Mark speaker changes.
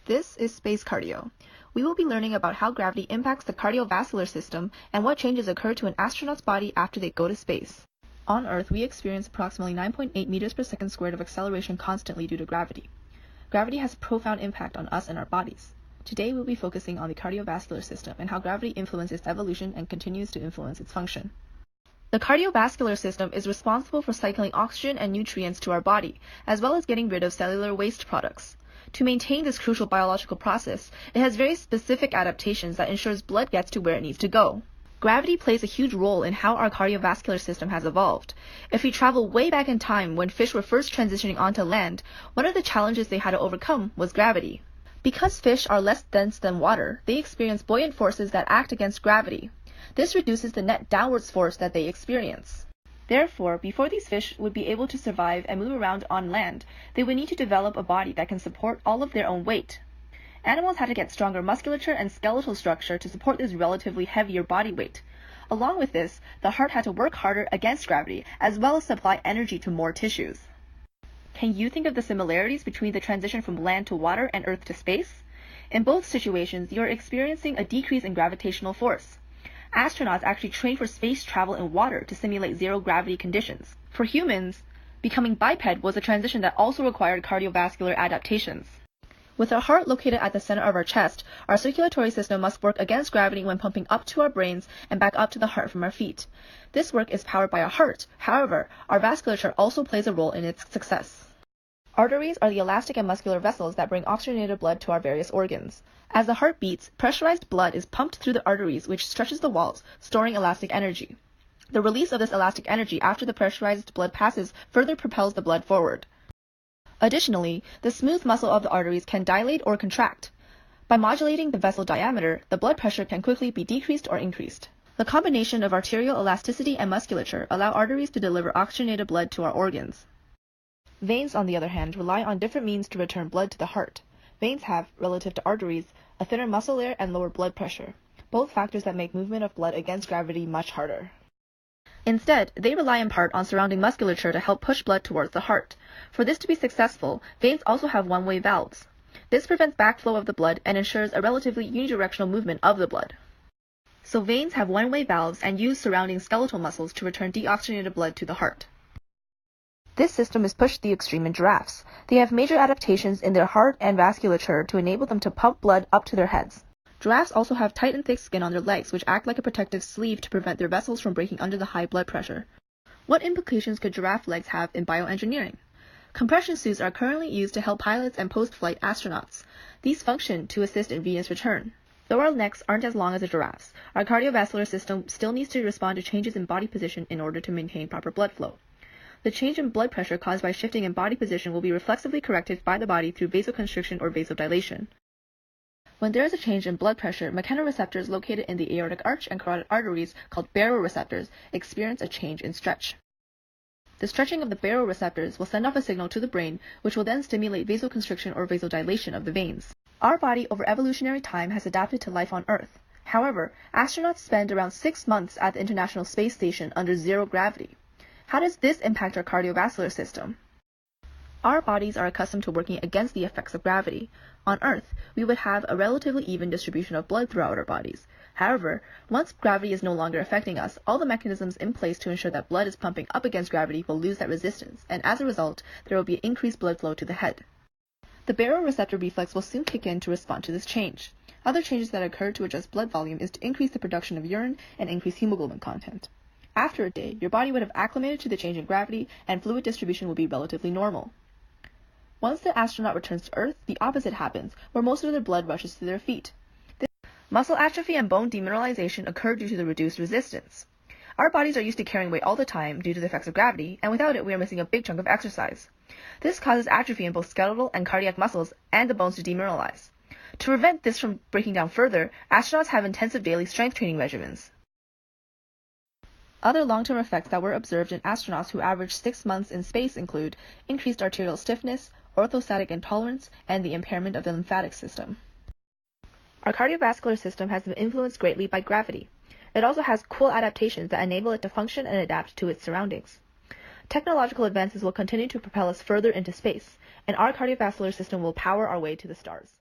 Speaker 1: This is Space Cardio. We will be learning about how gravity impacts the cardiovascular system and what changes occur to an astronaut's body after they go to space. On Earth, we experience approximately 9.8 meters per second squared of acceleration constantly due to gravity. Gravity has a profound impact on us and our bodies. Today, we'll be focusing on the cardiovascular system and how gravity influences evolution and continues to influence its function. The cardiovascular system is responsible for cycling oxygen and nutrients to our body, as well as getting rid of cellular waste products. To maintain this crucial biological process, it has very specific adaptations that ensures blood gets to where it needs to go. Gravity plays a huge role in how our cardiovascular system has evolved. If we travel way back in time when fish were first transitioning onto land, one of the challenges they had to overcome was gravity. Because fish are less dense than water, they experience buoyant forces that act against gravity. This reduces the net downwards force that they experience. Therefore, before these fish would be able to survive and move around on land, they would need to develop a body that can support all of their own weight. Animals had to get stronger musculature and skeletal structure to support this relatively heavier body weight. Along with this, the heart had to work harder against gravity, as well as supply energy to more tissues. Can you think of the similarities between the transition from land to water and Earth to space? In both situations, you are experiencing a decrease in gravitational force. Astronauts actually train for space travel in water to simulate zero-gravity conditions. For humans, becoming biped was a transition that also required cardiovascular adaptations. With our heart located at the center of our chest, our circulatory system must work against gravity when pumping up to our brains and back up to the heart from our feet. This work is powered by our heart. However, our vasculature also plays a role in its success. Arteries are the elastic and muscular vessels that bring oxygenated blood to our various organs. As the heart beats, pressurized blood is pumped through the arteries, which stretches the walls, storing elastic energy. The release of this elastic energy after the pressurized blood passes further propels the blood forward. Additionally, the smooth muscle of the arteries can dilate or contract. By modulating the vessel diameter, the blood pressure can quickly be decreased or increased. The combination of arterial elasticity and musculature allow arteries to deliver oxygenated blood to our organs. Veins, on the other hand, rely on different means to return blood to the heart. Veins have, relative to arteries, a thinner muscle layer and lower blood pressure, both factors that make movement of blood against gravity much harder. Instead, they rely in part on surrounding musculature to help push blood towards the heart. For this to be successful, veins also have one-way valves. This prevents backflow of the blood and ensures a relatively unidirectional movement of the blood. So veins have one-way valves and use surrounding skeletal muscles to return deoxygenated blood to the heart. This system is pushed to the extreme in giraffes. They have major adaptations in their heart and vasculature to enable them to pump blood up to their heads. Giraffes also have tight and thick skin on their legs, which act like a protective sleeve to prevent their vessels from breaking under the high blood pressure. What implications could giraffe legs have in bioengineering? Compression suits are currently used to help pilots and post-flight astronauts. These function to assist in venous return. Though our necks aren't as long as a giraffe's, our cardiovascular system still needs to respond to changes in body position in order to maintain proper blood flow. The change in blood pressure caused by shifting in body position will be reflexively corrected by the body through vasoconstriction or vasodilation. When there is a change in blood pressure, mechanoreceptors located in the aortic arch and carotid arteries, called baroreceptors, experience a change in stretch. The stretching of the baroreceptors will send off a signal to the brain, which will then stimulate vasoconstriction or vasodilation of the veins. Our body over evolutionary time has adapted to life on Earth. However, astronauts spend around 6 months at the International Space Station under zero gravity. How does this impact our cardiovascular system? Our bodies are accustomed to working against the effects of gravity. On Earth, we would have a relatively even distribution of blood throughout our bodies. However, once gravity is no longer affecting us, all the mechanisms in place to ensure that blood is pumping up against gravity will lose that resistance, and as a result, there will be increased blood flow to the head. The baroreceptor reflex will soon kick in to respond to this change. Other changes that occur to adjust blood volume is to increase the production of urine and increase hemoglobin content. After a day, your body would have acclimated to the change in gravity, and fluid distribution will be relatively normal. Once the astronaut returns to Earth, the opposite happens, where most of their blood rushes to their feet. Muscle atrophy and bone demineralization occur due to the reduced resistance. Our bodies are used to carrying weight all the time due to the effects of gravity, and without it, we are missing a big chunk of exercise. This causes atrophy in both skeletal and cardiac muscles and the bones to demineralize. To prevent this from breaking down further, astronauts have intensive daily strength training regimens. Other long-term effects that were observed in astronauts who averaged 6 months in space include increased arterial stiffness, orthostatic intolerance, and the impairment of the lymphatic system. Our cardiovascular system has been influenced greatly by gravity. It also has cool adaptations that enable it to function and adapt to its surroundings. Technological advances will continue to propel us further into space, and our cardiovascular system will power our way to the stars.